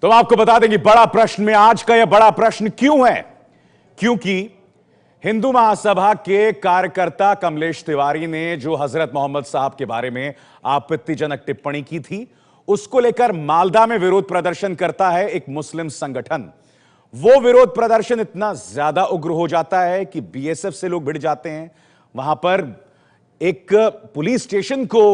तो हम आपको बता दें कि बड़ा प्रश्न में आज का यह बड़ा प्रश्न क्यों है, क्योंकि हिंदू महासभा के कार्यकर्ता कमलेश तिवारी ने जो हजरत मोहम्मद साहब के बारे में आपत्तिजनक टिप्पणी की थी, उसको लेकर मालदा में विरोध प्रदर्शन करता है एक मुस्लिम संगठन। वो विरोध प्रदर्शन इतना ज्यादा उग्र हो जाता है कि बीएसएफ से लोग भिड़ जाते हैं। वहां पर एक पुलिस स्टेशन को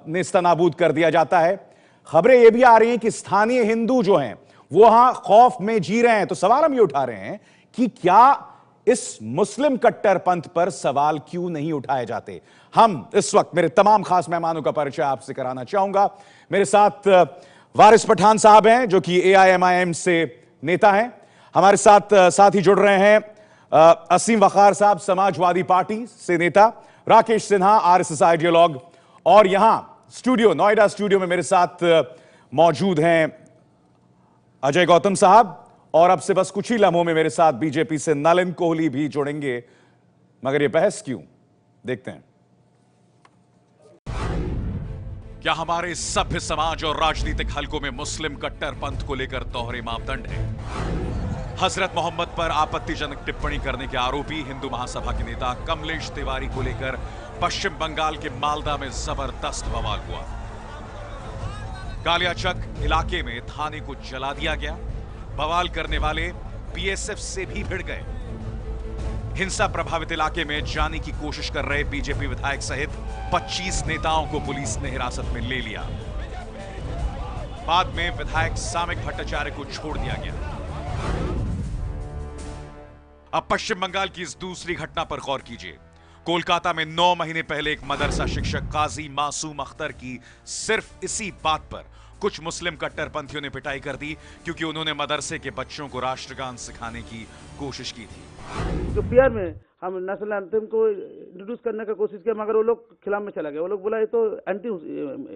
नेस्तनाबूद कर दिया जाता है। खबरें यह भी आ रही हैं कि स्थानीय हिंदू जो हैं वो वहां खौफ में जी रहे हैं। तो सवाल हम ये उठा रहे हैं कि क्या इस मुस्लिम कट्टरपंथ पर सवाल क्यों नहीं उठाए जाते। हम इस वक्त मेरे तमाम खास मेहमानों का परिचय आपसे कराना चाहूंगा। मेरे साथ वारिस पठान साहब हैं जो कि एआईएमआईएम से नेता हैं। हमारे साथ ही जुड़ रहे हैं असीम वखार साहब, समाजवादी पार्टी से नेता, राकेश सिन्हा, आरएसएस आइडियोलॉग, और यहां स्टूडियो, नोएडा स्टूडियो में मेरे साथ मौजूद हैं अजय गौतम साहब, और अब से बस कुछ ही लम्हों में मेरे साथ बीजेपी से नलिन कोहली भी जुड़ेंगे। मगर यह बहस क्यों, देखते हैं। क्या हमारे सभ्य समाज और राजनीतिक हलकों में मुस्लिम कट्टरपंथ को लेकर दोहरे मापदंड है? हजरत मोहम्मद पर आपत्तिजनक टिप्पणी करने के आरोपी हिंदू महासभा के नेता कमलेश तिवारी को लेकर पश्चिम बंगाल के मालदा में जबरदस्त बवाल हुआ। कालियाचक इलाके में थाने को जला दिया गया। बवाल करने वाले बीएसएफ से भी भिड़ गए। हिंसा प्रभावित इलाके में जाने की कोशिश कर रहे बीजेपी विधायक सहित 25 नेताओं को पुलिस ने हिरासत में ले लिया। बाद में विधायक सामिक भट्टाचार्य को छोड़ दिया गया। अब पश्चिम बंगाल की इस दूसरी घटना पर गौर कीजिए। कोलकाता में 9 महीने पहले एक मदरसा शिक्षक काजी मासूम अख्तर की सिर्फ इसी बात पर कुछ मुस्लिम कट्टरपंथियों ने पिटाई कर दी, क्योंकि उन्होंने मदरसे के बच्चों को राष्ट्रगान सिखाने की कोशिश की थी। तो बिहार में हम नेशनल एंथम को इंट्रोड्यूस करने का कोशिश किया, मगर वो लोग खिलाफ में चला गया। वो लोग बोला ये तो एंटी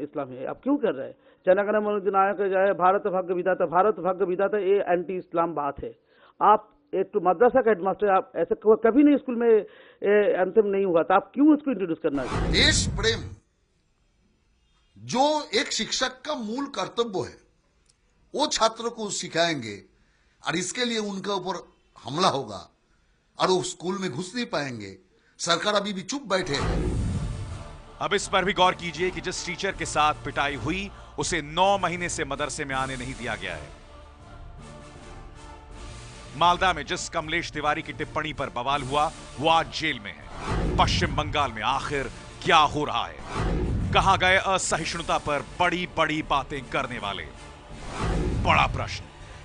इस्लाम है, आप क्यों कर रहे हैं? जनगण मन अधिनायक जाए भारत भाग्य विधाता, भारत भाग्य विधाता, ये एंटी इस्लाम बात है। आप एक तो मदरसा का हेडमास्टर, आप ऐसे कभी नहीं स्कूल में एंथम नहीं हुआ, तो आप क्यों उसको इंट्रोड्यूस करना है? देश प्रेम जो एक शिक्षक का मूल कर्तव्य है, वो छात्रों को सिखाएंगे, और इसके लिए उनके ऊपर हमला होगा और वो स्कूल में घुस नहीं पाएंगे। सरकार अभी भी चुप बैठे हैं। अब इस पर भी गौर कीजिए कि जिस टीचर के साथ पिटाई हुई उसे 9 महीने से मदरसे में आने नहीं दिया गया है। मालदा में जिस कमलेश तिवारी की टिप्पणी पर बवाल हुआ वो आज जेल में है। पश्चिम बंगाल में आखिर क्या हो रहा है? कहां गए असहिष्णुता पर बड़ी बड़ी बातें करने वाले? बड़ा प्रश्न,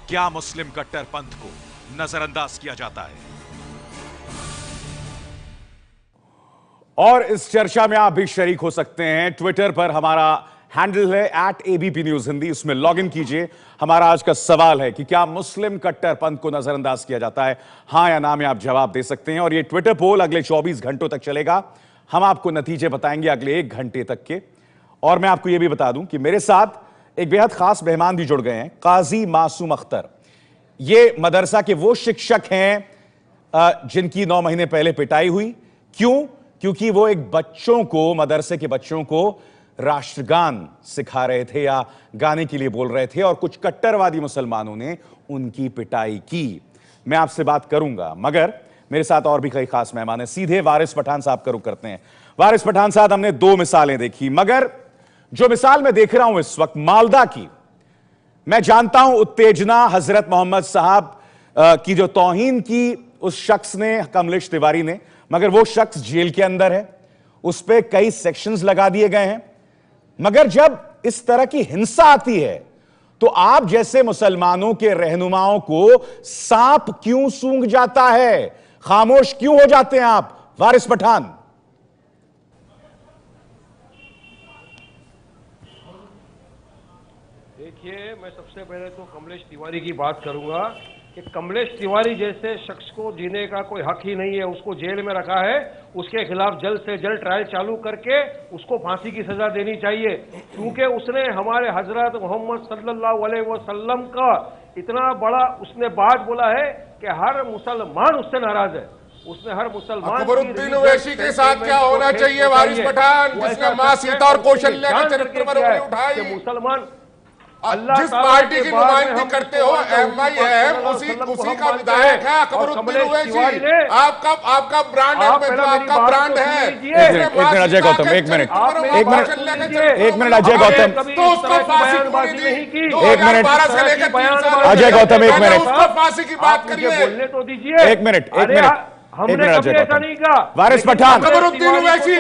क्या मुस्लिम कट्टरपंथ को नजरअंदाज किया जाता है? और इस चर्चा में आप भी शरीक हो सकते हैं। ट्विटर पर हमारा हैंडल है @ABP न्यूज हिंदी, उसमें लॉग इन कीजिए। हमारा आज का सवाल है कि क्या मुस्लिम कट्टरपंथ को नजरअंदाज किया जाता है? हां या ना में आप जवाब दे सकते हैं, और यह ट्विटर पोल अगले 24 घंटों तक चलेगा। हम आपको नतीजे बताएंगे अगले 1 घंटे तक के। और मैं आपको यह भी बता दूं कि मेरे साथ एक बेहद खास मेहमान भी जुड़ गए हैं, काजी मासूम अख्तर। ये मदरसा के वो शिक्षक हैं जिनकी 9 महीने पहले पिटाई हुई। क्यों? क्योंकि वो एक बच्चों को, मदरसे के बच्चों को राष्ट्रगान सिखा रहे थे या गाने के लिए बोल रहे थे, और कुछ कट्टरवादी मुसलमानों ने उनकी पिटाई की। मैं आपसे बात करूंगा, मगर मेरे साथ और भी कई खास मेहमान हैं। सीधे वारिस पठान साहब का रुख करते हैं। वारिस पठान साहब, हमने 2 मिसालें देखी, मगर जो मिसाल मैं देख रहा हूं इस वक्त मालदा की, मैं जानता हूं उत्तेजना हजरत मोहम्मद साहब की जो तौहीन की उस शख्स ने, कमलेश तिवारी ने, मगर वो शख्स जेल के अंदर है, उस पर कई सेक्शंस लगा दिए गए हैं। मगर जब इस तरह की हिंसा आती है तो आप जैसे मुसलमानों के रहनुमाओं को सांप क्यों सूंघ जाता है? खामोश क्यों हो जाते हैं आप, वारिस पठान? देखिए, मैं सबसे पहले तो कमलेश तिवारी की बात करूंगा कि कमलेश तिवारी जैसे शख्स को जीने का कोई हक ही नहीं है। उसको जेल में रखा है, उसके खिलाफ जल्द से जल्द ट्रायल चालू करके उसको फांसी की सजा देनी चाहिए, क्योंकि उसने हमारे हजरत मोहम्मद सल्लल्लाहु अलैहि वसल्लम का इतना बड़ा उसने बात बोला है कि हर मुसलमान उससे नाराज है। उसने हर मुसलमान अकबरुद्दीन ओवैसी के साथ क्या होना चाहिए? वारिस पठान, जिसने मां सीता और कौशल्या के चरित्र पर उंगली उठाई। मुसलमान जिस पार्टी की नुमाइंदगी करते हो MIM, उसी का विधायक है अकबरुद्दीन ओवैसी। आपका ब्रांड आपका ब्रांड है। एक मिनट अजय गौतम, एक मिनट अजय गौतम, तो उसको फांसी क्यों नहीं दी? 2012 से लेकर 3 साल अजय गौतम, एक मिनट, उसको फांसी की बात करिए। बोलने तो दीजिए। एक मिनट हमने कभी ऐसा नहीं कहा। वारिस पठान, अकबरुद्दीन ओवैसी,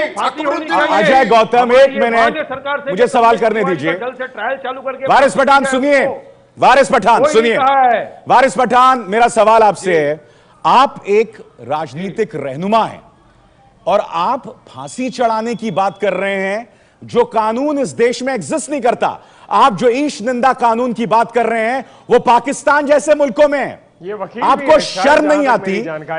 अजय गौतम, एक मिनट, मुझे सवाल करने दीजिए। जल्द से ट्रायल चालू करके वारिस पठान सुनिए, वारिस पठान सुनिए, वारिस पठान, मेरा सवाल आपसे है, आप एक राजनीतिक रहनुमा हैं और आप फांसी चढ़ाने की बात कर रहे हैं, जो कानून इस देश में एग्जिस्ट नहीं करता। आप जो ईश निंदा कानून की बात कर रहे हैं, वो पाकिस्तान जैसे मुल्कों में है। ये वकील आपको शर्म नहीं आती?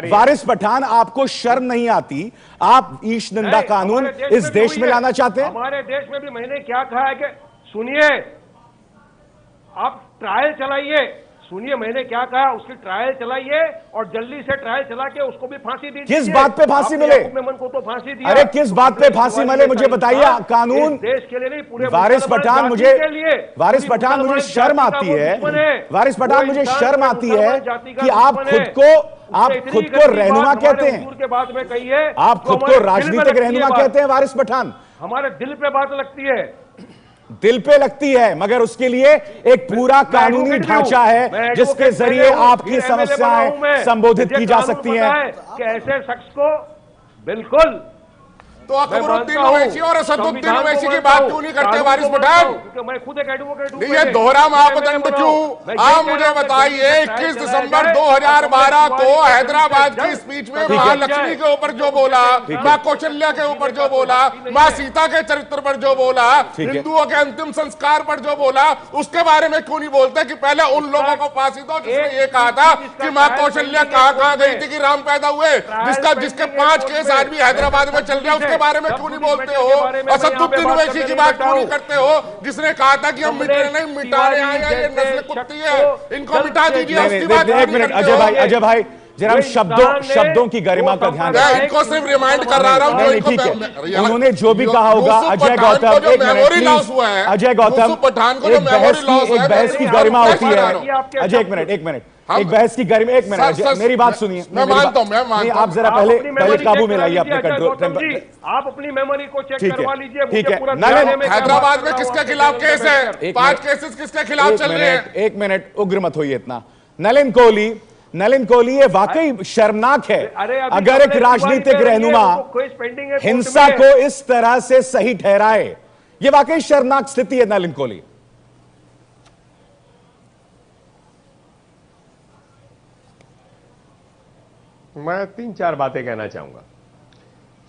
वारिस पठान, आपको शर्म नहीं आती? आप ईश निंदा कानून इस देश में लाना चाहते हैं? हमारे देश में भी मैंने क्या कहा है कि सुनिए, आप ट्रायल चलाइए, सुनिए मैंने क्या कहा, उसकी ट्रायल चलाइए और जल्दी से ट्रायल चला के उसको भी फांसी दीजिए। किस बात पे फांसी मिले? को तो फांसी दिया। अरे किस बात पे फांसी मिले, मुझे बताइए। कानून देश के लिए नहीं, पूरे वारिस पठान, मुझे वारिस पठान, मुझे शर्म आती है, वारिस पठान, मुझे शर्म आती है कि आप खुद को रहनुमा कहते हैं, के बाद में कहिए, आप खुद को राजनीतिक रहनुमा कहते हैं। वारिस पठान, हमारे दिल पे बात लगती है, दिल पे लगती है, मगर उसके लिए एक पूरा कानूनी ढांचा है जिसके जरिए आपकी समस्याएं संबोधित की जा सकती हैं। कि ऐसे शख्स को बिल्कुल तो अकबरुद्दीन ओवैसी और असदुद्दीन ओवैसी की बात क्यों नहीं करते वारिस पठान? क्योंकि मैं खुद एक एडवोकेट हूं। ये दोहरा मापदंड क्यों? आप मुझे बताइए, 21 दिसंबर 2012 को हैदराबाद की स्पीच में महालक्ष्मी के ऊपर जो बोला, मां कौशल्या के ऊपर जो बोला, मां सीता के चरित्र पर जो बोला, हिंदुओं के अंतिम संस्कार पर जो बोला, उसके बारे में क्यों नहीं बोलते कि पहले उन लोगों को फांसी दो जिसने ये कहा था कि मां कौशल्या कहां गई थी कि राम पैदा हुए, जिसके 5 केस आज भी हैदराबाद में चल रहे हैं, उसके बारे में क्यों नहीं बोलते हो? असदुद्दीन ओवैसी की बात क्यों नहीं करते हो, जिसने कहा था कि हम मिटा रहे हैं, ये नस्ल कुत्ती है, इनको मिटा दीजिए। एक मिनट अजय भाई, जरा शब्दों की गरिमा का ध्यान रखें। इनको सिर्फ रिमाइंड कर रहा हूं, ठीक है, उन्होंने जो भी कहा होगा। अजय गौतम, एक मिनट, अजय गौतम, एक बहस की गरिमा होती है। अजय एक मिनट, एक बहस की गरिमा, एक मिनट, मेरी बात सुनिए। मैं मानता हूं, आप जरा पहले काबू में लाइए अपने कंट्रोल। आप अपनी मेमोरी को चेक करवा लीजिए। ठीक है, हैदराबाद में किसके खिलाफ केस है? 5 केसेस किसके खिलाफ चल रहे हैं? एक मिनट, उग्र मत होइए इतना। नलिन कोहली, ये वाकई शर्मनाक है अगर एक राजनीतिक रहनुमा हिंसा को इस तरह से सही ठहराए। ये वाकई शर्मनाक स्थिति है नलिन कोहली। मैं 3-4 बातें कहना चाहूंगा।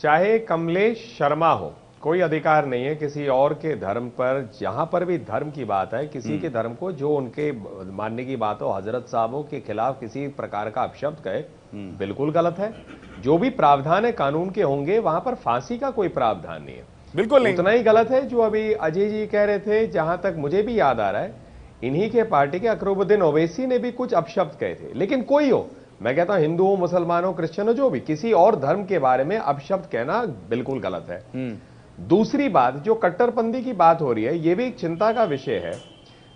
चाहे कमलेश शर्मा हो, कोई अधिकार नहीं है किसी और के धर्म पर, जहां पर भी धर्म की बात है, किसी के धर्म को जो उनके मानने की बात हो, हजरत साहबों के खिलाफ किसी प्रकार का अपशब्द कहे, बिल्कुल गलत है। जो भी प्रावधान है कानून के होंगे, वहां पर फांसी का कोई प्रावधान नहीं है, बिल्कुल नहीं। उतना ही गलत है जो अभी अजय जी कह रहे थे, जहां तक मुझे भी याद आ रहा है, इन्हीं के पार्टी के अकबरुद्दीन ओवैसी ने भी कुछ अपशब्द कहे थे। लेकिन कोई हो, मैं कहता हूं हिंदू हो, मुसलमान हो, क्रिश्चियन हो, जो भी, किसी और धर्म के बारे में अपशब्द कहना बिल्कुल गलत है। दूसरी बात, जो कट्टरपंथी की बात हो रही है, यह भी एक चिंता का विषय है।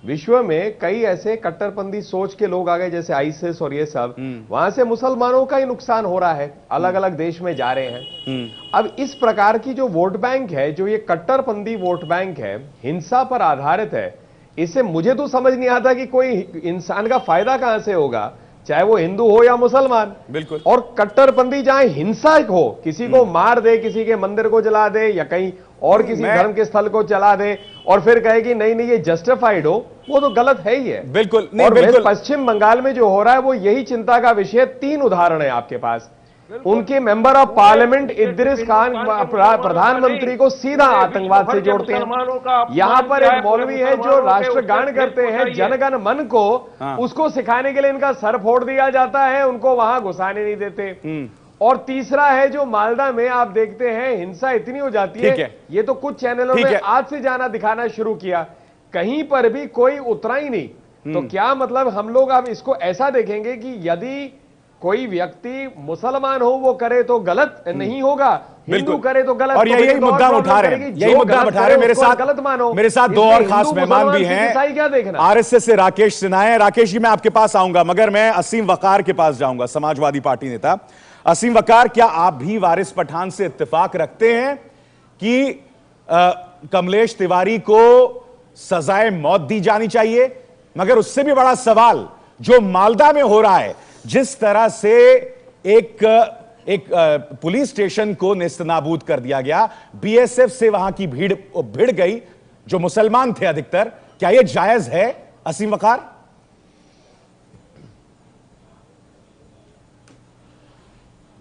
विश्व में कई ऐसे कट्टरपंथी सोच के लोग आ गए, जैसे आईसिस और ये सब, वहां से मुसलमानों का ही नुकसान हो रहा है, अलग अलग देश में जा रहे हैं। अब इस प्रकार की जो वोट बैंक है, जो ये कट्टरपंथी वोट बैंक है, हिंसा पर आधारित है, इससे मुझे तो समझ नहीं आता कि कोई इंसान का फायदा कहां से होगा, चाहे वो हिंदू हो या मुसलमान। बिल्कुल। और कट्टरपंथी जहां हिंसा हो, किसी को मार दे, किसी के मंदिर को जला दे या कहीं और किसी धर्म के स्थल को जला दे और फिर कहे कि नहीं ये जस्टिफाइड हो, वो तो गलत है ही है। बिल्कुल। और पश्चिम बंगाल में जो हो रहा है वो यही चिंता का विषय। 3 उदाहरण है आपके पास। उनके member of parliament Idris Khan प्रधानमंत्री को सीधा आतंकवाद से जोड़ते हैं। यहां पर एक मौलवी है जो राष्ट्रगान करते हैं, जनगण मन को, उसको सिखाने के लिए इनका सर फोड़ दिया जाता है, उनको वहां घुसाने नहीं देते। और तीसरा है जो मालदा में आप देखते हैं, हिंसा इतनी हो जाती है, ये तो कुछ चैनलों में आज से जाना दिखाना शुरू किया, कहीं पर भी कोई उतरा ही नहीं। तो क्या मतलब हम लोग अब इसको ऐसा देखेंगे कि यदि कोई व्यक्ति मुसलमान हो वो करे तो गलत नहीं होगा, हिंदू करे तो गलत, और तो यही फिर तो मुद्दा और उठा रहे प्रॉब्लम हैं, करेगी। यही जो मुद्दा गलत उठा रहे करे हैं। मेरे उसको साथ गलत मानो। मेरे साथ दो इसमें और खास हिंदू, मेहमान भी मुसलमान, हैं। ईसाई क्या देखना? आरएसएस से राकेश सिन्हा है। राकेश जी, मैं आपके पास आऊंगा, मगर मैं असीम वकार के पास जाऊंगा, समाजवादी पार्टी नेता। असीम वकार, क्या आप भी वारिस पठान से इत्तेफाक रखते हैं कि कमलेश तिवारी को सजाए मौत दी जानी चाहिए? मगर उससे भी बड़ा सवाल जो मालदा में हो रहा है, जिस तरह से एक पुलिस स्टेशन को नेस्तनाबूद कर दिया गया, बीएसएफ से वहां की भीड़ भिड़ गई, जो मुसलमान थे अधिकतर, क्या यह जायज है असीम वकार?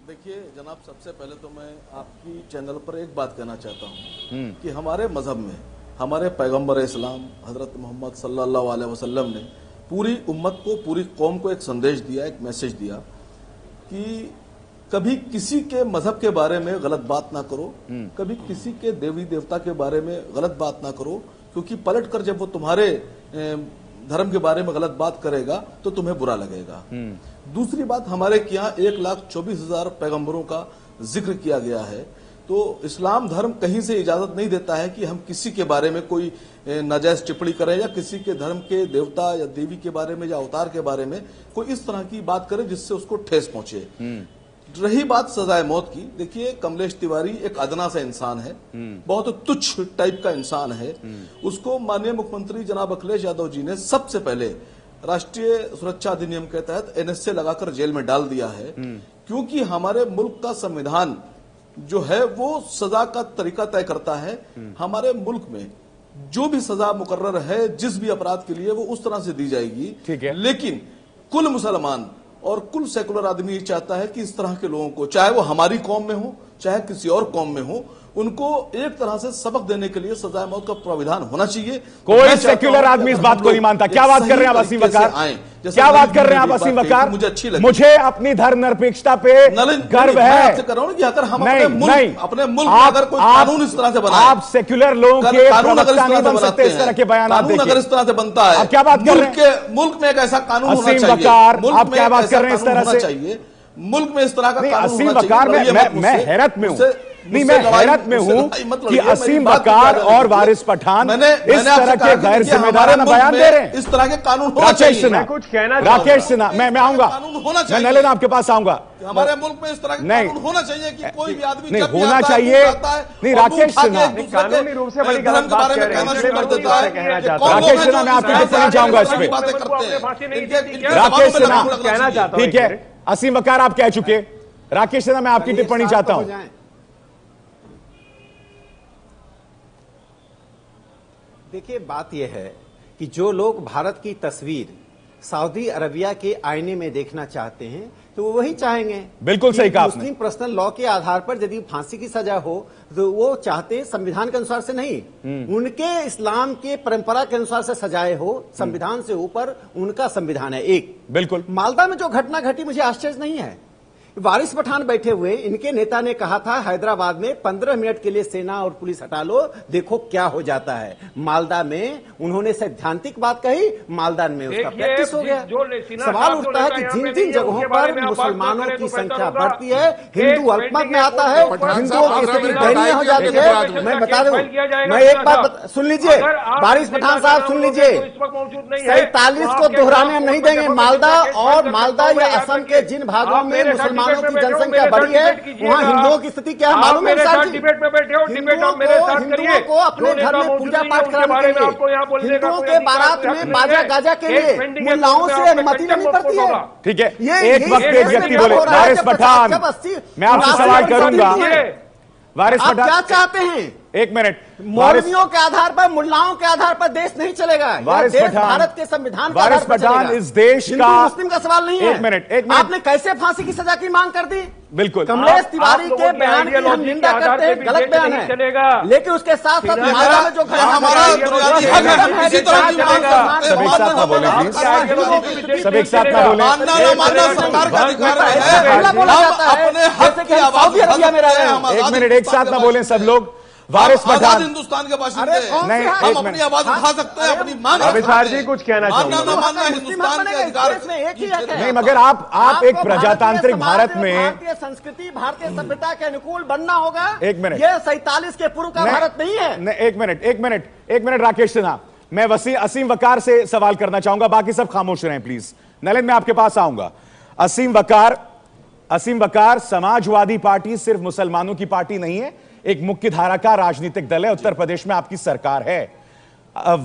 देखिए जनाब, सबसे पहले तो मैं आपकी चैनल पर एक बात कहना चाहता हूं कि हमारे मजहब में हमारे पैगंबर इस्लाम हजरत मोहम्मद सल्लल्लाहु अलैहि वसल्लम ने पूरी उम्मत को, पूरी कौम को एक संदेश दिया, एक मैसेज दिया कि कभी किसी के मजहब के बारे में गलत बात ना करो, कभी किसी के देवी देवता के बारे में गलत बात ना करो, क्योंकि पलट कर जब वो तुम्हारे धर्म के बारे में गलत बात करेगा तो तुम्हें बुरा लगेगा। दूसरी बात, हमारे यहाँ 1,24,000 पैगंबरों का जिक्र किया गया है, तो इस्लाम धर्म कहीं से इजाजत नहीं देता है कि हम किसी के बारे में कोई नाजायज टिप्पणी करें या किसी के धर्म के देवता या देवी के बारे में या अवतार के बारे में कोई इस तरह की बात करे जिससे उसको ठेस पहुंचे। रही बात सजाए मौत की, देखिए कमलेश तिवारी एक अदना सा इंसान है, बहुत तुच्छ टाइप का इंसान है। उसको माननीय मुख्यमंत्री जनाब अखिलेश यादव जी ने सबसे पहले राष्ट्रीय सुरक्षा अधिनियम के तहत एनएसए लगाकर जेल में डाल दिया है, क्योंकि हमारे मुल्क का संविधान जो है वो सजा का तरीका तय करता है। हमारे मुल्क में जो भी सजा मुकर्रर है जिस भी अपराध के लिए, वो उस तरह से दी जाएगी। ठीक है। लेकिन कुल मुसलमान और कुल सेकुलर आदमी ये चाहता है कि इस तरह के लोगों को, चाहे वो हमारी कौम में हो चाहे किसी और कौम में हो, उनको एक तरह से सबक देने के लिए सजाए मौत का प्राविधान होना चाहिए। कोई सेक्युलर आदमी इस बात को नहीं मानता। क्या बात कर रहे हैं आप असीम वकार? क्या बात कर रहे हैं आप असीम वकार? मुझे अच्छी लगी। मुझे अपनी धर्मनिरपेक्षता पे गर्व है। आपसे कर रहा हूं कि अगर हम अपने मुल्क में अगर कोई कानून इस तरह से बनाए, आप सेक्युलर लोगों के प्रवक्ता नहीं बन सकते इस तरह के बयान। कानून अगर इस तरह से बनता है, आप क्या बात कर रहे हैं? मुल्क में एक ऐसा कानून होना चाहिए। असीम वकार, आप क्या बात कर रहे हैं इस तरह से? चाहिए मुल्क में इस तरह का कानून असीम होना वकार, मैं हैरत में हूं। नहीं, मैं हैरत में हूं कि असीम वकार और वारिस पठान इस तरह के गैर जिम्मेदाराना बयान दे रहे हैं। इस तरह के कानून राकेश सिन्हा, कुछ कहना राकेश सिन्हा, मैं आऊंगा, मैं नलिन आपके पास आऊंगा। हमारे मुल्क में इस तरह का कानून होना चाहिए कि कोई भी आदमी नहीं होना चाहिए। नहीं राकेश सिन्हा, कानूनी रूप से बड़ी गलत बात कह रहे हैं। राकेश सिन्हा, मैं आपकी टिप्पणी चाहूंगा इस पे। राकेश सिन्हा कहना चाहता हूं, ठीक है। असीम वकार आप कह चुके, राकेश सिन्हा मैं आपकी टिप्पणी चाहता हूं। देखिए, बात यह है कि जो लोग भारत की तस्वीर सऊदी अरबिया के आईने में देखना चाहते हैं तो वो वही चाहेंगे। बिल्कुल सही कहा आपने। मुस्लिम पर्सनल लॉ के आधार पर यदि फांसी की सजा हो तो वो चाहते संविधान के अनुसार से नहीं, उनके इस्लाम के परंपरा के अनुसार से सजाए हो। संविधान से ऊपर उनका संविधान है एक। बिल्कुल। मालदा में जो घटना घटी, मुझे आश्चर्य नहीं है। वारिस पठान बैठे हुए, इनके नेता ने कहा था हैदराबाद में 15 मिनट के लिए सेना और पुलिस हटा लो, देखो क्या हो जाता है। मालदा में उन्होंने सैद्धांतिक बात कही, मालदा में उसका प्रैक्टिस हो गया। सवाल उठता है कि जिन जिन जगहों पर मुसलमानों की संख्या बढ़ती है, हिंदू अल्पमत में आता है, हिंदुओं की स्थिति दयनीय हो जाती है। मैं बता दूं, मैं एक बात सुन लीजिए, वारिस पठान साहब सुन लीजिए, 47 को दोहराने हम नहीं देंगे। मालदा या असम के जिन भागों में मुसलमानों की जनसंख्या बढ़ी है, वहाँ हिंदुओं की स्थिति क्या है मालूम है? डिबेट में बैठे हो, डिबेट आप मेरे साथ करिए। हिंदुओं को अपने घर में पूजा पाठ कराने के लिए, हिंदुओं के बारात में बाजा गाजा के लिए मुल्लाओं से अनुमति लेनी पड़ती है। ठीक है, एक वक्त एक व्यक्ति बोले, वारिस पठान मैं आपसे सवाल करूंगा। वारिस पठान क्या चाहते हैं? एक मिनट। मौलवियों के आधार पर, मुल्लाओं के आधार पर देश नहीं चलेगा। वारिस देश पठान, भारत के संविधान वारिस पठान इस देश का मुस्लिम का सवाल नहीं है। एक मिनट। आपने कैसे फांसी की सजा की मांग कर दी? बिल्कुल। कमलेश तिवारी के बयान की हम निंदा करते हैं, गलत बयान है, लेकिन उसके साथ साथ मालदा में जो हमारा सब एक साथ ना बोले प्लीज, सब एक साथ ना बोले। सरकार का अधिकार है। बोला जाता है जैसे कि हम सऊदी अरबिया में रह रहे हैं। एक मिनट, एक साथ ना बोले सब लोग। वारिस आजाद पठान। हिंदुस्तान के बाशिंदे अरे हैं। कौन नहीं, से हम एक अपनी मिनट। आवाज उठा सकते हैं, अपनी मांग अभी रख सार सकते जी हैं। कुछ कहना मानना चाहूंगा। ना मानना हिंदुस्तान के अधिकार इसमें एक ही हक है। नहीं, मगर आप एक प्रजातांत्रिक भारत में भारतीय संस्कृति, भारतीय सभ्यता के अनुकूल बनना होगा। एक मिनट। ये 47 के पूर्व का भारत नहीं है। एक मिनट एक मिनट, मैं असीम वकार से सवाल करना चाहूंगा, बाकी सब खामोश रहें प्लीज। नलिन, मैं आपके पास आऊंगा। असीम वकार, समाजवादी पार्टी सिर्फ मुसलमानों की पार्टी नहीं है, एक मुख्य धारा का राजनीतिक दल है। उत्तर प्रदेश में आपकी सरकार है।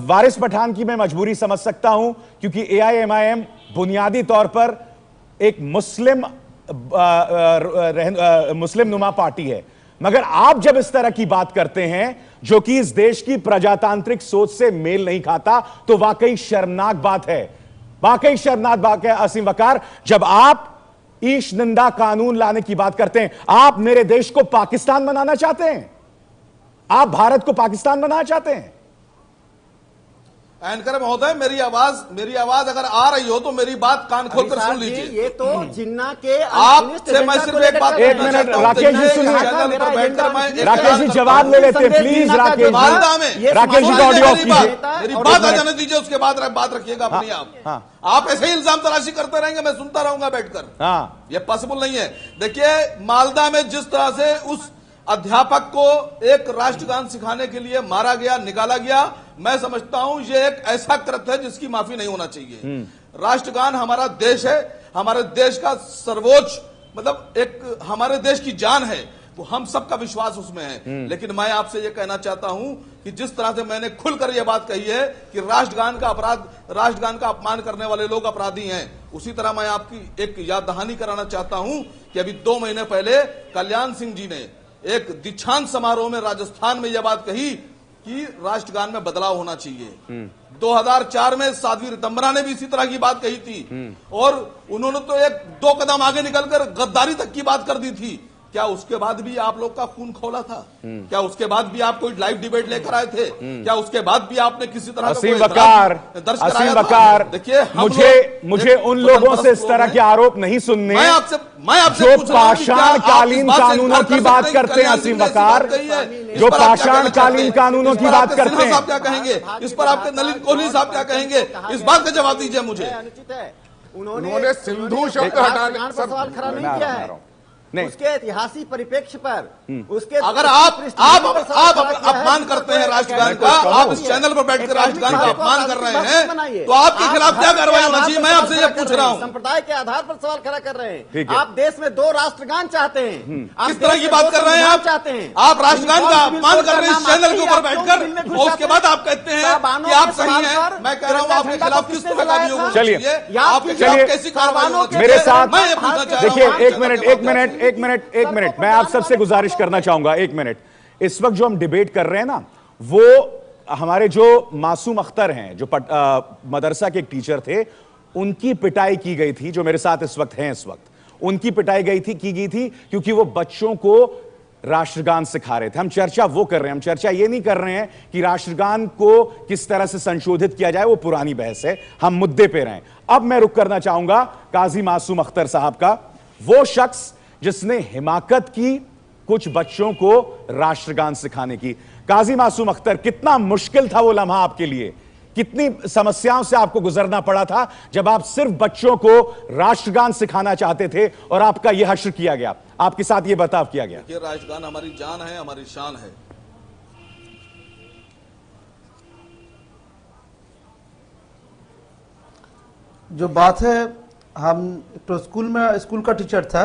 वारिस पठान की मैं मजबूरी समझ सकता हूं, क्योंकि AIMIM बुनियादी तौर पर एक मुस्लिम नुमा पार्टी है। मगर आप जब इस तरह की बात करते हैं जो कि इस देश की प्रजातांत्रिक सोच से मेल नहीं खाता, तो वाकई शर्मनाक बात है, वाकई शर्मनाक बात है। असीम वकार, जब आप ईश निंदा कानून लाने की बात करते हैं, आप मेरे देश को पाकिस्तान बनाना चाहते हैं, आप भारत को पाकिस्तान बनाना चाहते हैं। एंकर महोदय, मेरी आवाज अगर आ रही हो तो मेरी बात कान खोलकर सुन लीजिए। ये तो जिन्ना के आपसे मैं सिर्फ एक बात एक मिनट, राकेश जी सुनिए। राकेश जी जवाब ले लेते हैं प्लीज। राकेश जी का ऑडियो ऑफ कीजिए। मेरी बात आ जाने दीजिए, उसके बाद बात रखिएगा अपनी। आप ऐसे ही इल्जाम तलाशी करते रहेंगे, मैं सुनता रहूंगा बैठकर। ये पॉसिबल नहीं है। देखिए, मालदा में जिस तरह से उस अध्यापक को एक राष्ट्रगान सिखाने के लिए मारा गया, निकाला गया, मैं समझता हूं ये एक ऐसा कृत्य है जिसकी माफी नहीं होना चाहिए। राष्ट्रगान हमारा देश है, हमारे देश का सर्वोच्च, मतलब एक हमारे देश की जान है, तो हम सबका विश्वास उसमें है। लेकिन मैं आपसे ये कहना चाहता हूं कि जिस तरह से मैंने खुलकर यह बात कही है कि राष्ट्रगान का अपमान करने वाले लोग अपराधी हैं, उसी तरह मैं आपकी एक याद दहानी कराना चाहता हूं कि अभी 2 महीने पहले कल्याण सिंह जी ने एक दीक्षांत समारोह में राजस्थान में यह बात कही कि राष्ट्रगान में बदलाव होना चाहिए। 2004 में साध्वी रितंबरा ने भी इसी तरह की बात कही थी, और उन्होंने तो 2 कदम आगे निकलकर गद्दारी तक की बात कर दी थी। क्या उसके बाद भी आप लोग का खून खौला था? क्या उसके बाद भी आप कोई लाइव डिबेट लेकर आए थे? क्या उसके बाद भी आपने किसी तरह असीम वकार, देखिए, मुझे उन लोगों से इस तरह के आरोप नहीं सुनने मैं आपसे जो पाषाणकालीन कानूनों की बात करते हैं। असीम वकार, जो पाषाणकालीन कानूनों की बात करते हैं, साहब क्या कहेंगे इस पर? आपके नलिन कोहली साहब क्या कहेंगे इस बात का जवाब दीजिए मुझे। अनुचित है। उन्होंने सिंधु शब्द हटाने पर सवाल खड़ा नहीं किया है। उसके ऐतिहासिक परिप्रेक्ष्य पर उसके अगर आप अपमान करते हैं राष्ट्रगान का, आप इस चैनल पर बैठकर राष्ट्रगान का अपमान कर रहे हैं, तो आपके खिलाफ क्या कार्रवाई होना चाहिए? मैं आपसे ये पूछ रहा हूँ। संप्रदाय के आधार पर सवाल खड़ा कर रहे हैं। आप देश में 2 राष्ट्रगान चाहते हैं। किस तरह की बात कर रहे हैं आप? चाहते हैं आप राष्ट्रगान का अपमान कर रहे हैं इस चैनल के ऊपर बैठकर, और उसके बाद आप कहते हैं कि आप सही हैं। मैं कह रहा हूँ आपके खिलाफ किस तरह का अभियोग होना चलिए, चाहिए? आपके खिलाफ कैसी कार्रवाई होनी चाहिए? मेरे साथ मैं ये पूछना चाह रहा हूँ। देखिए, एक मिनट, मैं आप सबसे गुजारिश करना चाहूंगा। 1 मिनट। इस वक्त जो हम डिबेट कर रहे हैं ना, वो हमारे जो मासूम अख्तर हैं, जो मदरसा के एक टीचर थे, उनकी पिटाई की गई थी, जो मेरे साथ इस वक्त हैं। इस वक्त उनकी पिटाई की गई थी क्योंकि वो बच्चों को राष्ट्रगान सिखा रहे थे। हम चर्चा वो कर रहे हैं, हम चर्चा ये नहीं कर रहे हैं कि राष्ट्रगान को किस तरह से संशोधित किया जाए, वो पुरानी बहस है। हम मुद्दे पे रहें। अब मैं रुक करना चाहूंगा काजी मासूम अख्तर साहब का, वो शख्स जिसने हिमाकत की कुछ बच्चों को राष्ट्रगान सिखाने की। काजी मासूम अख्तर, कितना मुश्किल था वो लम्हा आपके लिए? कितनी समस्याओं से आपको गुजरना पड़ा था जब आप सिर्फ बच्चों को राष्ट्रगान सिखाना चाहते थे और आपका यह हश्र किया गया, आपके साथ यह बर्ताव किया गया? ये राष्ट्रगान हमारी जान है, हमारी शान है। जो बात है, हम तो स्कूल का टीचर था,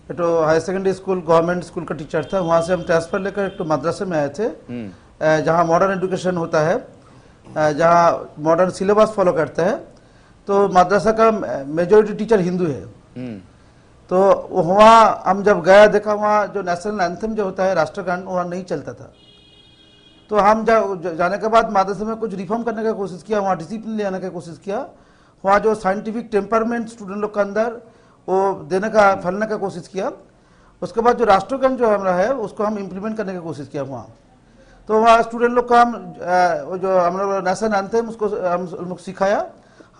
तो high secondary school, government school का टीचर था। वहाँ से हम ट्रांसफर लेकर एक तो मद्रासे में आए थे, जहाँ मॉडर्न एजुकेशन होता है, जहाँ मॉडर्न सिलेबस फॉलो करता है। तो मद्रासा का मेजोरिटी टीचर हिंदू है। तो वहाँ हम जब गया, देखा वहाँ जो नेशनल एंथम जो होता है, राष्ट्रगान, वहाँ नहीं चलता था। तो हम जाने के बाद मद्रासे में कुछ रिफॉर्म करने का कोशिश किया, वहाँ डिसिप्लिन ले आने का कोशिश किया। वहाँ जो साइंटिफिक टेम्परमेंट स्टूडेंट लोग के अंदर वो देने का, फैलने का कोशिश किया। उसके बाद जो राष्ट्रगान जो हमारा है उसको हम इम्प्लीमेंट करने की कोशिश किया वहाँ। तो वहाँ स्टूडेंट लोग का हम जो हम लोग नेशनल एंथम उसको हम लोग सिखाया।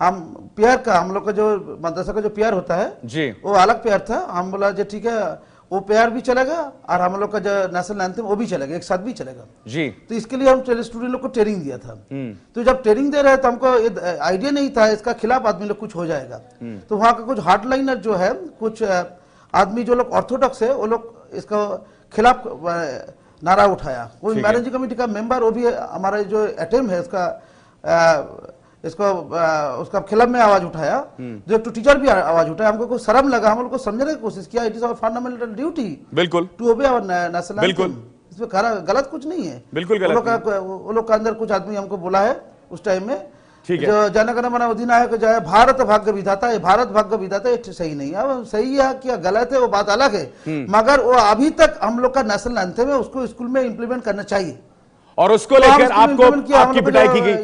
हम पेयर का, हम लोग का जो मदरसा का जो पेयर होता है जी, वो अलग पेयर था। हम बोला जो ठीक है, वो प्यार भी चलेगा और हम लोग का जो नेशनल एंथम वो भी चलेगा, एक साथ भी चलेगा जी। तो इसके लिए हम स्टूडेंट लोग को ट्रेनिंग दिया था। तो जब ट्रेनिंग दे रहे तो हमको आइडिया नहीं था इसका खिलाफ आदमी लोग कुछ हो जाएगा। तो वहाँ का कुछ हार्डलाइनर जो है, कुछ आदमी जो लोग ऑर्थोडॉक्स है, वो लोग इसका खिलाफ नारा उठाया। कोई मैनेजिंग कमेटी का मेंबर, वो भी हमारा जो अटेम्प्ट है उसका खिलाफ में आवाज उठाया। जो टीचर भी आवाज उठाया। हमको कुछ शर्म लगा, हम लोग को समझने की कोशिश किया। It is our fundamental duty बिल्कुल टू ओबे आवर नेशनल बिल्कुल, इसमें गलत कुछ नहीं है, बिल्कुल गलत। वो लोग का अंदर कुछ आदमी हमको बोला है उस टाइम में, ठीक है, जो जनगण मन अधिनायक जो है भारत भाग्य विधाता है, भारत भाग्य विधाता है, सही नहीं है। अब सही है क्या गलत है वो बात अलग है, मगर वो अभी तक हम लोग का नेशनल एंथम है, उसको स्कूल में इंप्लीमेंट करना चाहिए और उसको लेकर आपकी पिटाई की गई।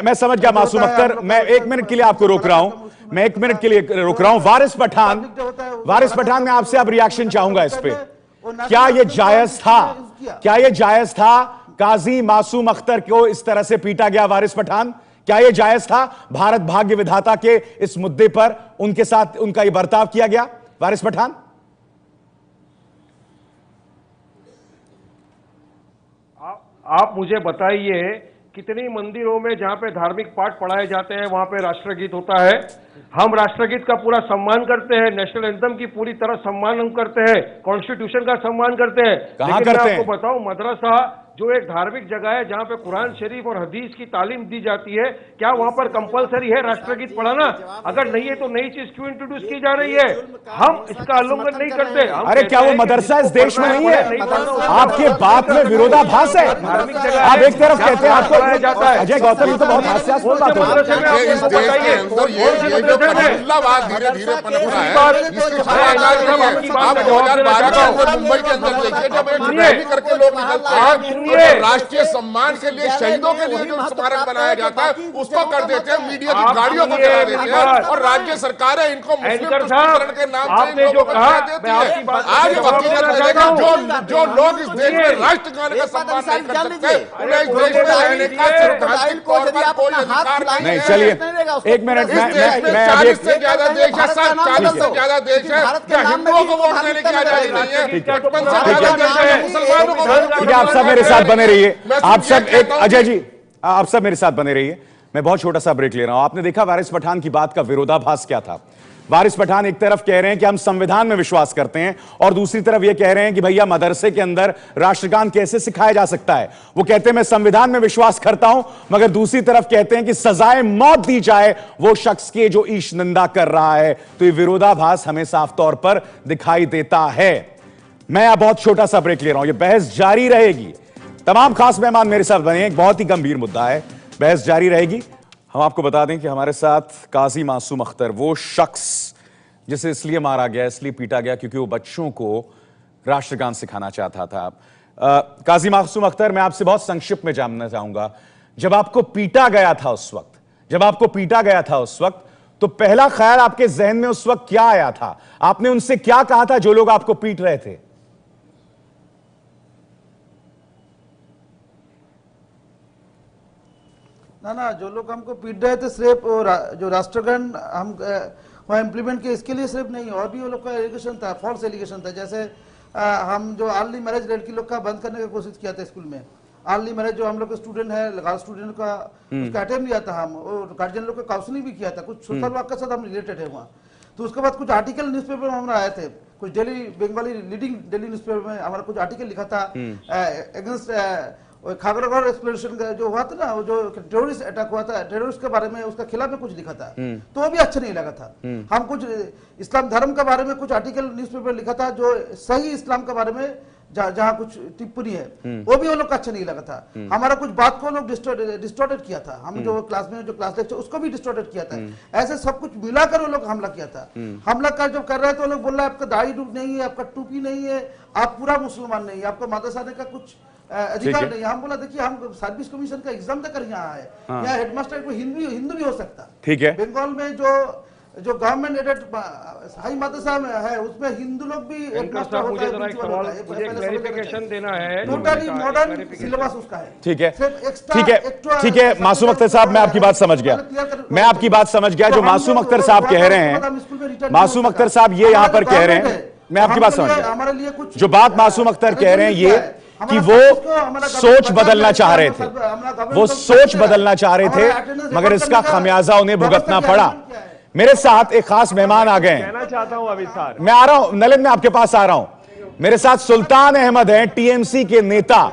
मैं समझ गया मासूम अख्तर, मैं 1 मिनट के लिए आपको रोक रहा हूं, मैं 1 मिनट के लिए रोक रहा हूं। वारिस पठान, मैं आपसे अब रिएक्शन चाहूंगा इस पे। क्या ये जायज था, क्या ये जायज था काजी मासूम अख्तर को इस तरह से पीटा गया? वारिस पठान, क्या यह जायज था? भारत भाग्य विधाता के इस मुद्दे पर उनके साथ उनका यह बर्ताव किया गया? वारिस पठान, आप मुझे बताइए कितनी मंदिरों में जहां पे धार्मिक पाठ पढ़ाए जाते हैं वहां पे राष्ट्रगीत होता है? हम राष्ट्रगीत का पूरा सम्मान करते हैं, नेशनल एंथम की पूरी तरह सम्मान हम करते हैं, कॉन्स्टिट्यूशन का सम्मान करते हैं। कहां लेकिन करते मैं आपको हैं? बताऊं, मदरसा जो एक धार्मिक जगह है जहां पे कुरान शरीफ और हदीस की तालीम दी जाती है, क्या वहां पर कंपलसरी है राष्ट्रगीत पढ़ाना? अगर नहीं है तो नई चीज क्यों इंट्रोड्यूस की जा रही है? हम इसका उल्लंघन नहीं करते। अरे क्या वो मदरसा इस देश में नहीं है? आपके बात में विरोधाभास है। आप एक तरफ कहते हैं आपको जाता है, अजय गौतम, ये तो बहुत हास्यास्पद बात है। इस देश के अंदर ये जो कठपुतलावाद धीरे धीरे पनप रहा है, इसके समाचार नहीं है। आप 2012 के अंदर मुंबई के अंदर देखिए, जब एक रैली करके लोग निकलते हैं तो राष्ट्रीय सम्मान के लिए, शहीदों के लिए जो स्मारक बनाया जाता है उसको कर देते हैं, मीडिया की गाड़ियों को चला देते हैं, और राज्य सरकारें इनको मुस्लिम तुष्टीकरण के नाम से इन लोगों को कहा देती है। आज हकीकत करेगा जो लोग इस देश में राष्ट्रगान का सम्मान नहीं कर सकते, उन्हें इस देश में रहने का सैद्धांतिक तौर पर कोई अधिकार नहीं है। चलिए 1 मिनट, मैं 40 से ज्यादा देश है, 40 से ज्यादा देश है, क्या हिंदुओं को वोट देने की आजादी नहीं है? 55 से ज्यादा देश है, मुसलमानों को वोट ठीक है, आप सब मेरे साथ बने रहिए। आप सब अजय जी, आप सब मेरे साथ बने रहिए। मैं बहुत छोटा सा ब्रेक ले रहा हूं। आपने देखा वारिस पठान की बात का विरोधाभास क्या था। वारिस पठान एक तरफ कह रहे हैं कि हम संविधान में विश्वास करते हैं और दूसरी तरफ यह कह रहे हैं कि भैया मदरसे के अंदर राष्ट्रगान कैसे सिखाया जा सकता है। वो कहते हैं मैं संविधान में विश्वास करता हूं, मगर दूसरी तरफ कहते हैं कि सजाए मौत दी जाए वो शख्स के जो ईश निंदा कर रहा है। तो ये विरोधाभास हमें साफ तौर पर दिखाई देता है। मैं अब बहुत छोटा सा ब्रेक ले रहा हूं, यह बहस जारी रहेगी। तमाम खास मेहमान मेरे साथ बने, एक बहुत ही गंभीर मुद्दा है, बहस जारी रहेगी। हम आपको बता दें कि हमारे साथ काजी मासूम अख्तर, वो शख्स जिसे इसलिए मारा गया, इसलिए पीटा गया क्योंकि वो बच्चों को राष्ट्रगान सिखाना चाहता था। काजी मासूम अख्तर, मैं आपसे बहुत संक्षिप्त में जानना चाहूंगा, जब आपको पीटा गया था उस वक्त, तो पहला ख्याल आपके जहन में उस वक्त क्या आया था? आपने उनसे क्या कहा था जो लोग आपको पीट रहे थे? ना, जो लोग हमको पीट रहे थे सिर्फ जो राष्ट्रगान हम वहाँ इम्प्लीमेंट किए इसके लिए सिर्फ नहीं, और भी वो लोग का एलिगेशन था, फॉल्स एलिगेशन था। जैसे हम जो अर्ली मैरिज लड़की लोग का बंद करने की कोशिश किया था स्कूल में। अर्ली मैरिज जो हम लोग का स्टूडेंट है, गर्ल स्टूडेंट का, उसका अटेम्प्ट लिया था हम, और गार्जियन लोग का काउंसलिंग भी किया था, कुछ सोशल वर्क के साथ हम रिलेटेड है वहाँ। तो उसके बाद कुछ आर्टिकल न्यूज़पेपर में हमारे आए थे, कुछ daily Bengali leading daily newspaper में हमारा कुछ आर्टिकल लिखा था अगेंस्ट खागड़ागढ़ एक्सप्लोरेशन का जो हुआ था ना, वो जो टेररिस्ट अटैक हुआ था, टेररिस्ट के बारे में उसका खिलाफ में कुछ लिखा था, तो वो भी अच्छा नहीं लगा था। हम कुछ इस्लाम धर्म के बारे में कुछ आर्टिकल न्यूज़पेपर लिखा था जो सही इस्लाम के बारे में जहाँ कुछ टिप्पणी है, वो भी वो लोग का अच्छा नहीं लगा था। हमारा कुछ बात को लोग डिस्टॉर्टेड किया था, हम जो क्लास में जो क्लास लेक्चर उसको भी डिस्टॉर्टेड किया था। ऐसे सब कुछ मिलाकर वो लोग हमला किया था। हमला कर जब कर रहे थे वो लोग बोल रहे हैं आपका दाढ़ी नहीं है, आपका टोपी नहीं है, आप पूरा मुसलमान नहीं है, आपको मदरसा आने का कुछ अधिकार नहीं है। हम बोला देखिए हम सर्विस कमीशन का एग्जाम देकर यहाँ आए, यहाँ हेडमास्टर को हिंदू भी हो सकता। ठीक है, बंगाल में जो गवर्नमेंट एडेड हाई मदरसा में है उसमें हिंदू लोग भी हेडमास्टर होता है। मुझे क्लैरिफिकेशन देना है, टोटली मॉडर्न सिलेबस उसका है। ठीक है मासूम अख्तर साहब, मैं आपकी बात समझ गया। जो मासूम अख्तर साहब कह रहे हैं, मासूम अख्तर साहब ये यहाँ पर कह रहे हैं, मैं आपकी बात समझ गया। हमारे लिए कुछ जो बात मासूम अख्तर कह रहे हैं ये कि वो सोच बदलना चाह रहे थे, वो सोच बदलना चाह रहे थे, मगर इसका खामियाजा उन्हें भुगतना पड़ा। मेरे साथ एक खास मेहमान आ गए हैं, कहना चाहता हूं अभी सर, मैं आ रहा हूं नलिन, मैं आपके पास आ रहा हूं। मेरे साथ सुल्तान अहमद हैं, टीएमसी के नेता,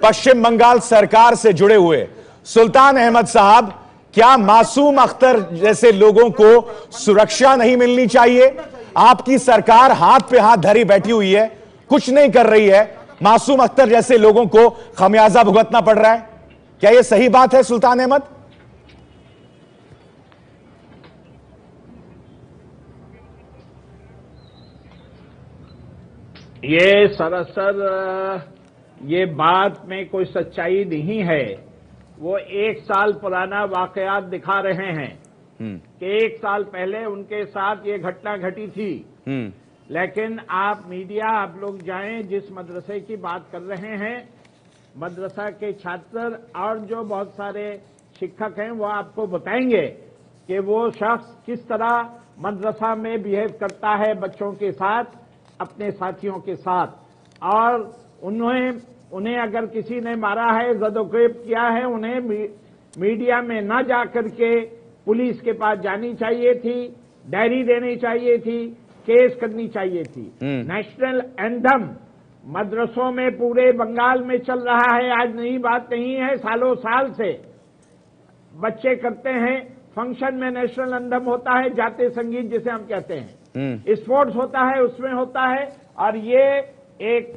पश्चिम बंगाल सरकार से जुड़े हुए। सुल्तान अहमद साहब, क्या मासूम अख्तर जैसे लोगों को सुरक्षा नहीं मिलनी चाहिए? आपकी सरकार हाथ पे हाथ धरी बैठी हुई है, कुछ नहीं कर रही है, मासूम अख्तर जैसे लोगों को खमियाजा भुगतना पड़ रहा है। क्या यह सही बात है सुल्तान अहमद? ये सरासर ये बात में कोई सच्चाई नहीं है। वो 1 साल पुराना वाकयात दिखा रहे हैं कि 1 साल पहले उनके साथ ये घटना घटी थी। लेकिन आप मीडिया, आप लोग जाएं, जिस मदरसे की बात कर रहे हैं, मदरसा के छात्र और जो बहुत सारे शिक्षक हैं वो आपको बताएंगे कि वो शख्स किस तरह मदरसा में बिहेव करता है बच्चों के साथ, अपने साथियों के साथ। और उन्हें अगर किसी ने मारा है, ज़दोक़ैब किया है, उन्हें मीडिया में ना जाकर के पुलिस के पास जानी चाहिए थी, डायरी देनी चाहिए थी, केस करनी चाहिए थी। नेशनल एंथम मदरसों में पूरे बंगाल में चल रहा है, आज नई बात नहीं है, सालों साल से बच्चे करते हैं। फंक्शन में नेशनल एंथम होता है, जातीय संगीत जिसे हम कहते हैं, स्पोर्ट्स होता है, उसमें होता है। और ये एक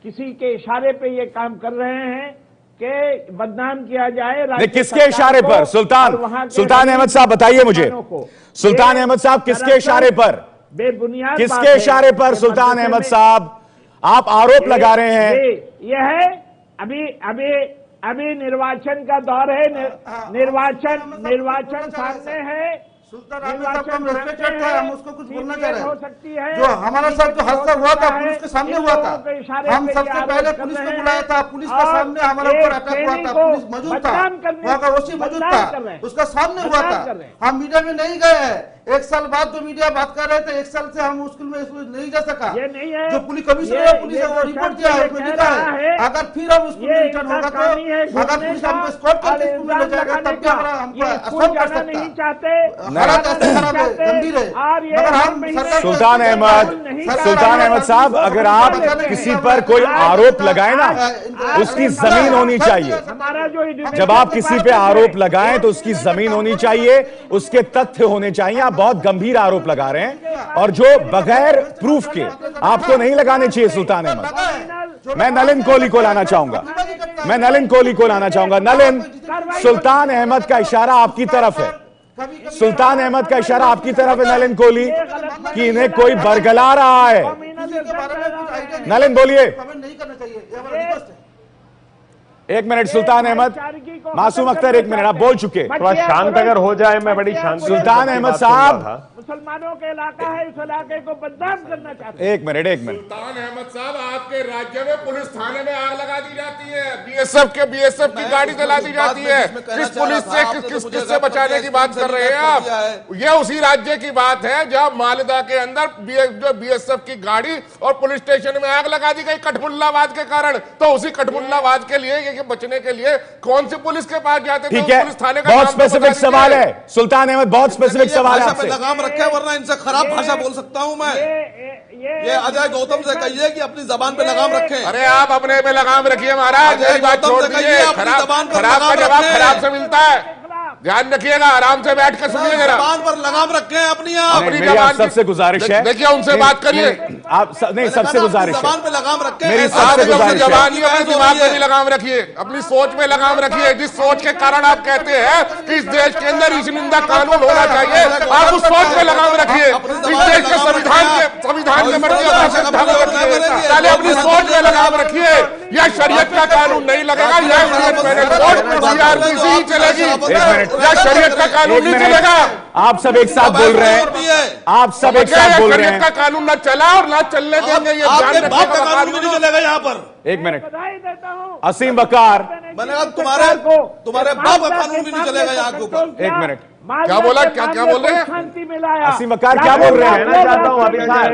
किसी के इशारे पे ये काम कर रहे हैं कि बदनाम किया जाए। किसके इशारे पर? सुल्तान अहमद साहब बताइए मुझे, सुल्तान अहमद साहब किसके इशारे पर? बेबुनियाद किसके इशारे पर सुल्तान अहमद साहब आप आरोप लगा रहे हैं? ये है अभी निर्वाचन का दौर है, निर्वाचन सामने है। सुल्तान अहमद साहब को हम रेस्पेक्ट करते हैं, हम उसको कुछ बोलना चाह रहे हैं। जो हमारा साथ जो हादसा हुआ था पुलिस के सामने हुआ था, हम सबसे पहले पुलिस को बुलाया था, पुलिस के सामने हमारे ऊपर अटैक हुआ था, पुलिस मौजूद था, वहाँ का ओसी मौजूद था, उसका सामने हुआ था। हम मीडिया में नहीं गए हैं। 1 साल बाद जो मीडिया बात कर रहे थे, 1 साल से हम स्कूल में नहीं जा सका। जो पुलिस कमिश्नर है, पुलिस ने रिपोर्ट किया है, उसमें लिखा है अगर फिर हम स्कूल में रिटर्न होगा तो अगर पुलिस हमको स्कॉट करके स्कूल में ले जाएगा तब भी हमको असर कर सकता है। हालात ऐसे खराब है, गंभीर है। मगर हम सुल्तान अहमद साहब, अगर आप किसी पर कोई आरोप लगाए ना, उसकी जमीन होनी चाहिए। जब आप किसी पे आरोप लगाएं तो उसकी जमीन होनी चाहिए, उसके तथ्य होने चाहिए। आप बहुत गंभीर आरोप लगा रहे हैं और जो बगैर प्रूफ के आपको नहीं लगाने चाहिए। सुल्तान अहमद, मैं नलिन कोहली को लाना चाहूंगा, नलिन, सुल्तान अहमद का इशारा आपकी तरफ है, सुल्तान अहमद का इशारा आपकी तरफ है नलिन कोहली, कि इन्हें कोई बरगला रहा है। नलिन बोलिए। एक मिनट सुल्तान अहमद, मासूम अख्तर एक मिनट, आप बोल चुके, थोड़ा शांत अगर हो जाए, मैं बड़ी शांति। सुल्तान अहमद साहब, मुसलमानों के इलाका है, उस इलाके को बदनाम करना चाहते हैं। एक मिनट सुल्तान अहमद साहब, आपके राज्य में पुलिस थाने में आग लगा दी जाती है, बीएसएफ की गाड़ी जला दी जाती है। किस पुलिस से किससे बचाने की बात कर रहे हैं आप? ये उसी राज्य की बात है जहां मालदा के अंदर जो बीएसएफ की गाड़ी और पुलिस स्टेशन में आग लगा दी गई कठमुल्लावाद के कारण। तो उसी कठमुल्लावाद के लिए बचने के लिए कौन सी पुलिस के पास जाते थे? ठीक है, पुलिस थाने का बहुत स्पेसिफिक सवाल है सुल्तान अहमद, बहुत स्पेसिफिक सवाल है आपसे। लगाम रखे, वरना इनसे खराब भाषा बोल सकता हूं मैं। ये अजय गौतम से कहिए कि अपनी जबान पे लगाम रखें। अरे आप अपने पे लगाम रखिए महाराज, मेरी बात छोड़ दीजिए। खराब का जवाब खराब से मिलता है, ध्यान रखिएगा, आराम से बैठ कर सुनिए जरा। जबान पर लगाम रखें अपनी, अपनी जबान। सबसे गुजारिश है, देखिए उनसे बात करिए। आप नहीं, सबसे गुजारिश है, जबान पे लगाम रखें। मेरी सबसे गुजारिश है, जबान अपनी दिमाग में भी लगाम रखिए, अपनी सोच में लगाम रखिए। जिस सोच के कारण आप कहते हैं कि इस देश के अंदर ईशनिंदा कानून होना चाहिए, आप उस सोच में लगाम रखिए। इस देश के संविधान के प्रति पहले अपनी सोच में लगाम रखिए। यह शरीयत का कानून नहीं लगेगा, यह चलेगी, या शरीयत का कानून नहीं चलेगा। आप सब एक साथ बोल रहे हैं, आप सब एक साथ बोल रहे हैं। का कानून ना चला और ना चलने देंगे, ये आपके बाप का कानून भी नहीं चलेगा यहाँ पर। एक मिनट, असीम बकार, मैंने कहा तुम्हारे बाप का कानून भी नहीं चलेगा यहाँ के ऊपर। एक मिनट, क्या बोला? क्या बोल रहे हैं? शांति मिलाया। असीम वकार क्या बोल रहे हैं? कहना चाहता हूं अभी साहब,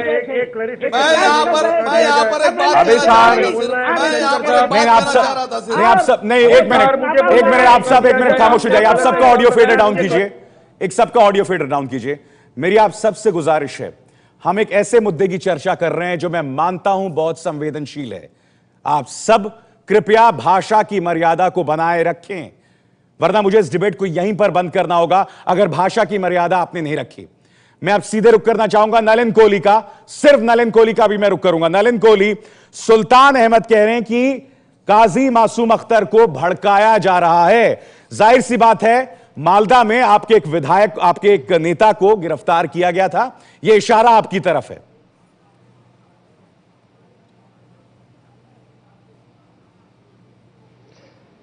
मैं यहाँ पर एक बात अभी कहना चाह साहब, रहा था। मैं यहाँ पर एक बात नहीं कहना आप चाह रहा था सब सिर्फ। नहीं आप सब नहीं एक मिनट आप सब एक मिनट खामोश हो जाइए। आप सबका ऑडियो फेडर डाउन कीजिए, एक सबका ऑडियो फेडर डाउन कीजिए। मेरी आप सबसे गुजारिश है, हम एक ऐसे मुद्दे की चर्चा कर रहे हैं जो मैं मानता हूं बहुत संवेदनशील है। आप सब कृपया भाषा की मर्यादा को बनाए रखें, वरना मुझे इस डिबेट को यहीं पर बंद करना होगा अगर भाषा की मर्यादा आपने नहीं रखी। मैं अब सीधे रुक करना चाहूंगा नलिन कोहली का, सिर्फ नलिन कोहली का भी मैं रुक करूंगा। नलिन कोहली, सुल्तान अहमद कह रहे हैं कि काजी मासूम अख्तर को भड़काया जा रहा है। जाहिर सी बात है, मालदा में आपके एक विधायक, आपके एक नेता को गिरफ्तार किया गया था, यह इशारा आपकी तरफ है।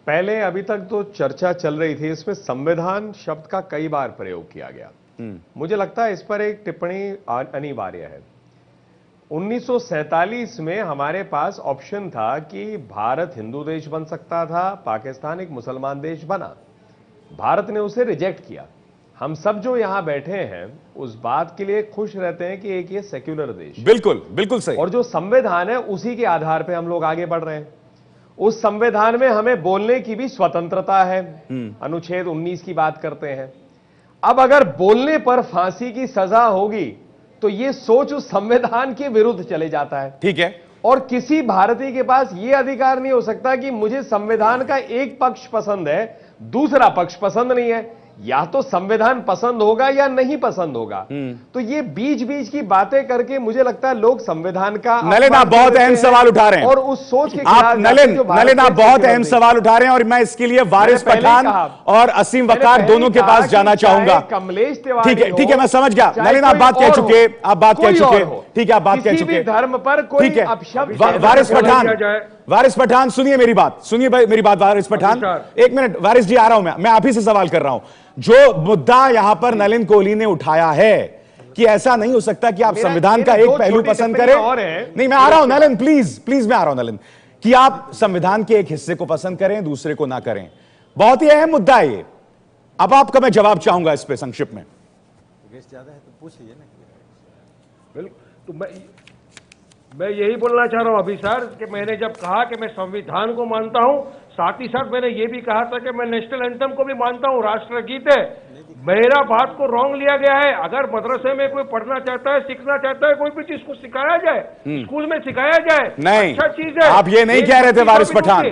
पहले अभी तक तो चर्चा चल रही थी, इसमें संविधान शब्द का कई बार प्रयोग किया गया। मुझे लगता है इस पर एक टिप्पणी अनिवार्य है। 1947 में हमारे पास ऑप्शन था कि भारत हिंदू देश बन सकता था, पाकिस्तान एक मुसलमान देश बना। भारत ने उसे रिजेक्ट किया। हम सब जो यहां बैठे हैं उस बात के लिए खुश रहते हैं कि एक ये सेक्युलर देश, बिल्कुल बिल्कुल सही, और जो संविधान है उसी के आधार पर हम लोग आगे बढ़ रहे हैं। उस संविधान में हमें बोलने की भी स्वतंत्रता है, अनुच्छेद 19 की बात करते हैं। अब अगर बोलने पर फांसी की सजा होगी तो यह सोच उस संविधान के विरुद्ध चले जाता है। ठीक है, और किसी भारतीय के पास यह अधिकार नहीं हो सकता कि मुझे संविधान का एक पक्ष पसंद है, दूसरा पक्ष पसंद नहीं है। या तो संविधान पसंद होगा या नहीं पसंद होगा। तो ये बीच बीच की बातें करके मुझे लगता है लोग संविधान का नलिन आप बहुत अहम सवाल उठा रहे हैं और उस सोच के आप नलिन आप बहुत अहम सवाल उठा रहे हैं, और मैं इसके लिए वारिस पठान और असीम वकार दोनों के पास जाना चाहूंगा। कमलेश तिवारी, ठीक है, मैं समझ गया। नलिन आप बात कह चुके, ठीक है, आप बात कह चुके। धर्म पर कोई ठीक है, अपशब्द वारिस पठान सुनिए मेरी बात, सुनिए मेरी बात वारिस पठान, एक मिनट। वारिस जी आ रहा हूं मैं आप ही से सवाल कर रहा हूं। जो मुद्दा यहां पर नलिन कोहली ने उठाया है कि ऐसा नहीं हो सकता कि आप संविधान का एक पहलू पसंद करें। नहीं, मैं आ रहा हूं नलिन, प्लीज मैं आ रहा हूं नलिन, कि आप संविधान के एक हिस्से को पसंद करें, दूसरे को ना करें। बहुत ही अहम मुद्दा है ये। अब आपका मैं जवाब चाहूंगा इस पे संक्षिप्त में। ज्यादा है तो पूछिए ना। बिल्कुल, तो मैं यही बोलना चाह रहा हूं अभी सर कि मैंने जब कहा कि मैं संविधान को मानता हूं, साथ ही साथ मैंने ये भी कहा था कि मैं नेशनल एंथम को भी मानता हूं, राष्ट्रगीत है। मेरा बात को रॉन्ग लिया गया है। अगर मदरसे में कोई पढ़ना चाहता है, सीखना चाहता है, कोई भी चीज को सिखाया जाए, स्कूल में सिखाया जाए, नहीं, अच्छा चीज है। आप ये नहीं कह रहे थे वारिस पठान,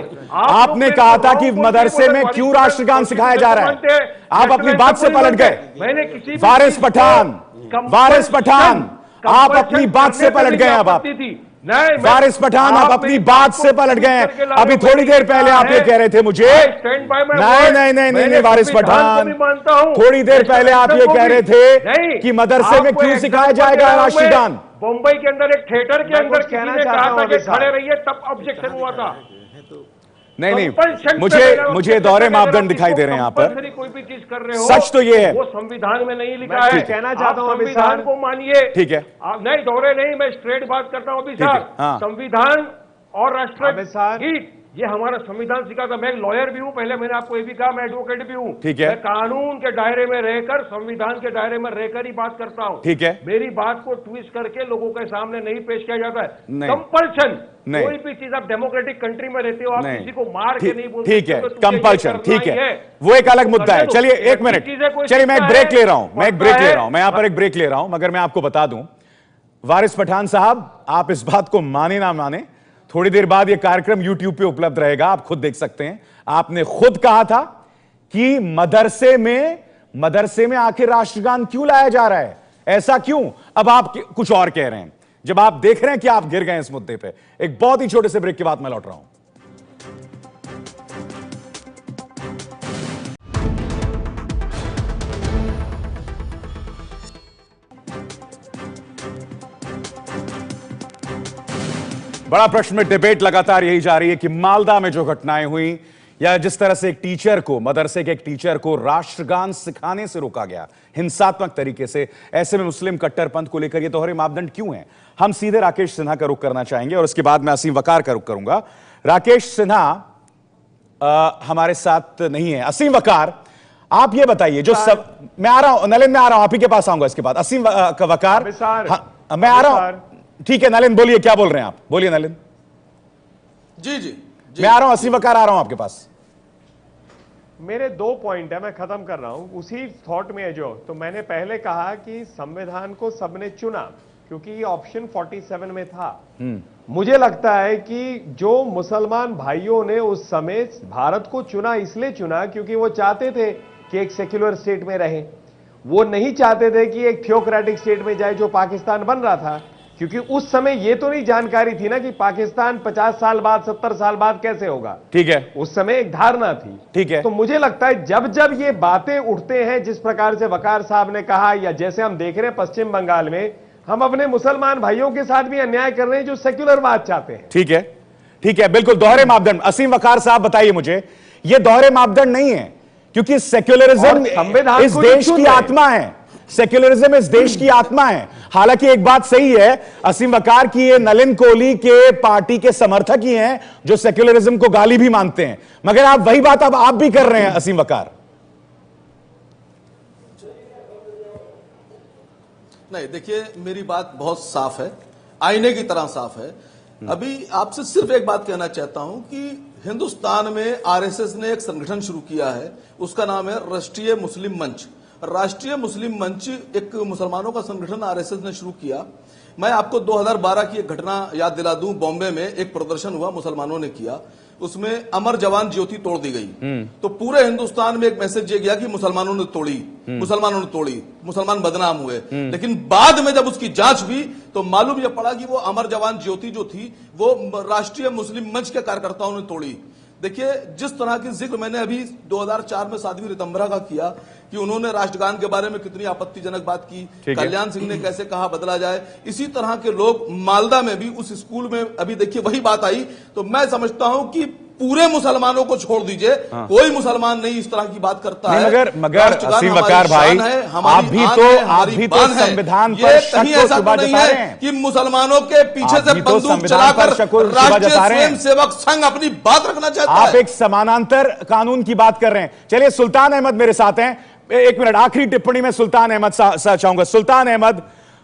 आपने कहा था कि मदरसे में क्यों राष्ट्रगान सिखाया जा रहा है। आप अपनी बात से पलट गए। मैंने किसी वारिस पठान आप अपनी बात से पलट गए। अब आप वारिस पठान आप अपनी बात से पलट गए हैं। अभी थोड़ी देर पहले आप ये कह रहे थे मुझे, नहीं वारिस पठान, थोड़ी देर पहले आप ये कह रहे थे कि मदरसे में क्यों सिखाया जाएगा राष्ट्रगान। मुंबई के अंदर एक थिएटर के अंदर किसी ने कहा था कि खड़े रहिए, तब ऑब्जेक्शन हुआ था। नहीं, मुझे दोहरे मापदंड दिखाई दे रहे हैं यहाँ पर। कोई भी चीज कर रहे हो, सच तो ये है, वो संविधान में नहीं लिखा है। कहना चाहता हूँ संविधान को मानिए। ठीक है, नहीं दोहरे नहीं, मैं स्ट्रेट बात करता हूँ अभी सर। संविधान और राष्ट्रगीत ये हमारा संविधान सिखा था। मैं एक लॉयर भी हूं, पहले मैंने आपको ये भी कहा, मैं एडवोकेट भी हूं। ठीक है, मैं कानून के दायरे में रहकर, संविधान के दायरे में रहकर ही बात करता हूं। ठीक है, मेरी बात को ट्विस्ट करके लोगों के सामने नहीं पेश किया जाता है। कंपल्शन, कोई भी चीज आप डेमोक्रेटिक कंट्री में रहते हो, आप किसी को मार के नहीं बोलते। ठीक है, कंपल्शन, ठीक है, वो एक अलग मुद्दा है। चलिए एक मिनट, चलिए मैं एक ब्रेक ले रहा हूं, मैं यहां पर एक ब्रेक ले रहा हूं। मगर मैं आपको बता दूं वारिस पठान साहब, आप इस बात को माने ना माने, थोड़ी देर बाद यह कार्यक्रम YouTube पे उपलब्ध रहेगा, आप खुद देख सकते हैं। आपने खुद कहा था कि मदरसे में आखिर राष्ट्रगान क्यों लाया जा रहा है, ऐसा क्यों। अब आप कुछ और कह रहे हैं, जब आप देख रहे हैं कि आप गिर गए इस मुद्दे पे। एक बहुत ही छोटे से ब्रेक के बाद मैं लौट रहा हूं। बड़ा प्रश्न में डिबेट लगातार यही जा रही है कि मालदा में जो घटनाएं हुई, या जिस तरह से एक टीचर को, मदरसे के एक टीचर को राष्ट्रगान सिखाने से रोका गया हिंसात्मक तरीके से, ऐसे में मुस्लिम कट्टरपंथ को लेकर ये दोहरे मापदंड क्यों हैं। हम सीधे राकेश सिन्हा का रुख करना चाहेंगे और उसके बाद मैं असीम वकार का रुख करूंगा। राकेश सिन्हा हमारे साथ नहीं है। असीम वकार, आप ये बताइए जो सब, मैं आ रहा हूं नलिन, मैं आ रहा हूं, आप ही के पास आऊंगा इसके बाद। असीम वकार, हाँ, मैं आ रहा हूं। ठीक है नलिन, बोलिए क्या बोल रहे हैं आप, बोलिए नलिन। जी जी, मैं आ रहा हूं, असीम वकार आ रहा हूं आपके पास। मेरे 2 पॉइंट है, मैं खत्म कर रहा हूं उसी थॉट में है जो, तो मैंने पहले कहा कि संविधान को सबने चुना क्योंकि ये ऑप्शन 47 में था। मुझे लगता है कि जो मुसलमान भाइयों ने उस समय भारत को चुना, इसलिए चुना क्योंकि वो चाहते थे कि एक सेक्युलर स्टेट में रहें। वो नहीं चाहते थे कि एक थियोक्रेटिक स्टेट में जाए जो पाकिस्तान बन रहा था, क्योंकि उस समय ये तो नहीं जानकारी थी ना कि पाकिस्तान 50 साल बाद 70 साल बाद कैसे होगा। ठीक है, उस समय एक धारणा थी। ठीक है, तो मुझे लगता है जब जब ये बातें उठते हैं, जिस प्रकार से वकार साहब ने कहा, या जैसे हम देख रहे हैं पश्चिम बंगाल में, हम अपने मुसलमान भाइयों के साथ भी अन्याय कर रहे हैं जो सेक्युलरवाद चाहते हैं। ठीक है, ठीक है, बिल्कुल दोहरे मापदंड। असीम वकार साहब बताइए मुझे, ये दोहरे मापदंड नहीं है क्योंकि सेक्युलरिज्म इस देश की आत्मा है, सेक्युलरिज्म इस देश की आत्मा है। हालांकि एक बात सही है असीम वकार की, ये नलिन कोहली के पार्टी के समर्थक ही हैं जो सेक्युलरिज्म को गाली भी मानते हैं, मगर आप वही बात अब आप भी कर रहे हैं असीम वकार। नहीं, देखिए मेरी बात बहुत साफ है, आईने की तरह साफ है। अभी आपसे सिर्फ एक बात कहना चाहता हूं कि हिंदुस्तान में आरएसएस ने एक संगठन शुरू किया है, उसका नाम है राष्ट्रीय मुस्लिम मंच। राष्ट्रीय मुस्लिम मंच एक मुसलमानों का संगठन आरएसएस ने शुरू किया। मैं आपको 2012 की एक घटना याद दिला दूं, बॉम्बे में एक प्रदर्शन हुआ, मुसलमानों ने किया, उसमें अमर जवान ज्योति तोड़ दी गई। तो पूरे हिंदुस्तान में एक मैसेज ये गया कि मुसलमानों ने तोड़ी, मुसलमानों ने तोड़ी, मुसलमान बदनाम हुए। लेकिन बाद में जब उसकी जांच हुई तो मालूम यह पड़ा कि वो अमर जवान ज्योति जो थी वो राष्ट्रीय मुस्लिम मंच के कार्यकर्ताओं ने तोड़ी। देखिए, जिस तरह की जिक्र मैंने अभी 2004 में साध्वी रितंबरा का किया कि उन्होंने राष्ट्रगान के बारे में कितनी आपत्तिजनक बात की, कल्याण सिंह ने कैसे कहा बदला जाए, इसी तरह के लोग मालदा में भी उस स्कूल में अभी देखिए वही बात आई। तो मैं समझता हूं कि पूरे मुसलमानों को छोड़ दीजिए, कोई मुसलमान नहीं इस तरह की बात करता है। मगर असीम वकार भाई, आप भी तो संविधान पर शक को शुबा जता रहे हैं कि मुसलमानों के पीछे से बंदूक चलाकर राष्ट्रीय स्वयंसेवक संघ अपनी बात रखना चाहता है। आप एक समानांतर कानून की बात कर रहे हैं। चलिए, सुल्तान अहमद मेरे साथ हैं, एक मिनट, आखिरी टिप्पणी में सुल्तान अहमद से चाहूंगा। सुल्तान अहमद,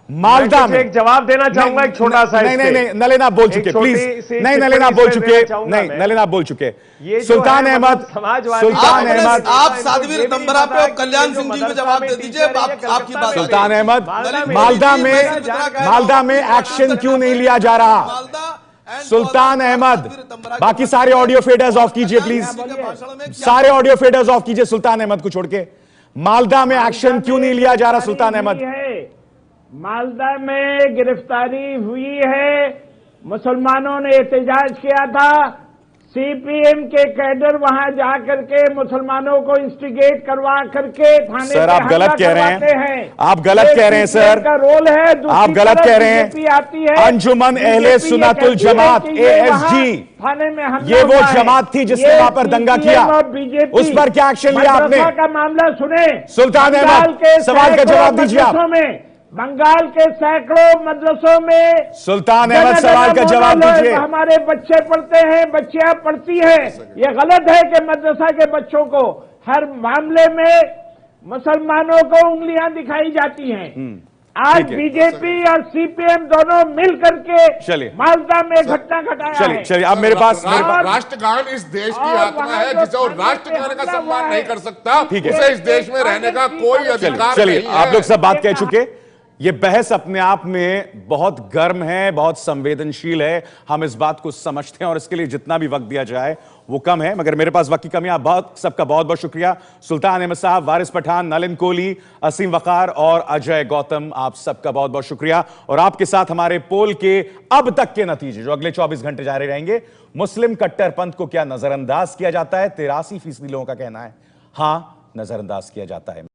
मालदा में एक जवाब देना चाहूंगा, एक छोटा सा। नहीं, नलिन आप बोल चुके, प्लीज। नहीं, नलिन आप बोल चुके, नहीं, नलिन आप बोल चुके। सुल्तान अहमद, सुल्तान अहमद, आप साध्वी रितंबरा पे और कल्याण सिंह जी को जवाब दे दीजिए, आपकी बात। सुल्तान अहमद, मालदा में एक्शन क्यों नहीं लिया जा रहा? सुल्तान अहमद, बाकी सारे ऑडियो फेडर्स ऑफ कीजिए प्लीज, सारे ऑडियो फेडर्स ऑफ कीजिए सुल्तान अहमद को छोड़ के। मालदा में एक्शन क्यों नहीं लिया जा रहा सुल्तान अहमद? मालदा में गिरफ्तारी हुई है, मुसलमानों ने एहतजाज किया था, सीपीएम के कैडर वहां जाकर के मुसलमानों को इंस्टिगेट करवा करके थाने सर आप गलत कह रहे हैं, आप गलत कह रहे हैं सर, का रोल है। आप गलत कह रहे हैं। आती है अंजुमन अहले सुन्नतुल जमात ASG, थाने में ये वो जमात थी जिसने वहां पर दंगा किया, उस पर क्या एक्शन लिया आपने? का मामला सुने सुल्तान अहमद, सवाल का जवाब दीजिए आप। बंगाल के सैकड़ों मदरसों में सुल्तान अहमद सवाल का जवाब दीजिए। हमारे बच्चे पढ़ते हैं, बच्चियां पढ़ती हैं। ये गलत है कि मदरसा के बच्चों को हर मामले में मुसलमानों को उंगलियां दिखाई जाती हैं। आज बीजेपी और सीपीएम दोनों मिल करके मालदा में घटना घटाया है। चलिए अब मेरे पास राष्ट्रगान इस देश की आत्मा है, जिसे वो राष्ट्रगान का सम्मान नहीं कर सकता, उसे इस देश में रहने का कोई अधिकार नहीं है। चलिए, आप लोग सब बात कह चुके, ये बहस अपने आप में बहुत गर्म है, बहुत संवेदनशील है, हम इस बात को समझते हैं और इसके लिए जितना भी वक्त दिया जाए वो कम है, मगर मेरे पास वक्त की कमी है। बहुत सबका बहुत बहुत शुक्रिया। सुल्तान अहमद साहब, वारिस पठान, नलिन कोहली, असीम वकार और अजय गौतम, आप सबका बहुत बहुत शुक्रिया। और आपके साथ हमारे पोल के अब तक के नतीजे जो अगले 24 घंटे जारी रहेंगे। मुस्लिम कट्टरपंथ को क्या नजरअंदाज किया जाता है? 83% लोगों का कहना है हां, नजरअंदाज किया जाता है।